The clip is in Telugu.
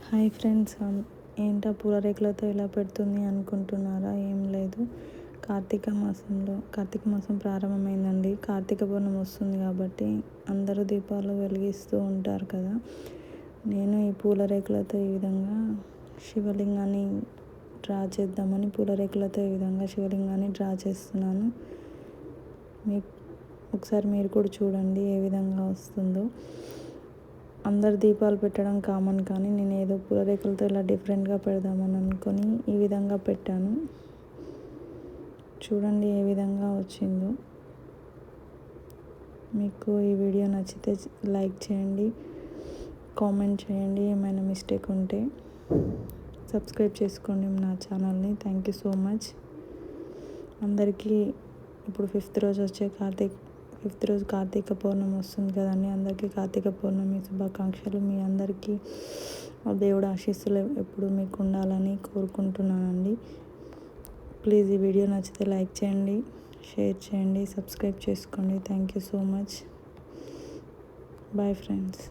హాయ్ ఫ్రెండ్స్, ఏంటా పూల రేకులతో ఇలా పెడుతుంది అనుకుంటున్నారా? ఏం లేదు, కార్తీక మాసం ప్రారంభమైందండి. కార్తీక పౌర్ణమి వస్తుంది కాబట్టి అందరూ దీపాలు వెలిగిస్తూ ఉంటారు కదా. నేను ఈ పూల రేకులతో ఈ విధంగా శివలింగాన్ని డ్రా చేద్దామని శివలింగాన్ని డ్రా చేస్తున్నాను. ఒకసారి మీరు కూడా చూడండి ఏ విధంగా వస్తుందో. అందరు దీపాలు పెట్టడం కామన్, కానీ నేను ఏదో పూలరేకులతో ఇలా డిఫరెంట్గా పెడదామని అనుకొని ఈ విధంగా పెట్టాను. చూడండి ఏ విధంగా వచ్చిందో. మీకు ఈ వీడియో నచ్చితే లైక్ చేయండి, కామెంట్ చేయండి, ఏమైనా మిస్టేక్ ఉంటే సబ్స్క్రైబ్ చేసుకోండి నా ఛానల్ని. Thank you so much. అందరికీ ఇప్పుడు ఫిఫ్త్ రోజు కార్తీక పౌర్ణమి వస్తుంది కదండి. అందరికీ కార్తీక పౌర్ణమి శుభాకాంక్షలు. మీ అందరికీ దేవుడు ఆశీస్సులు ఎప్పుడు మీకు ఉండాలని కోరుకుంటున్నానండి. ప్లీజ్ ఈ వీడియో నచ్చితే లైక్ చేయండి, షేర్ చేయండి, సబ్స్క్రైబ్ చేసుకోండి. Thank you so much. Bye friends.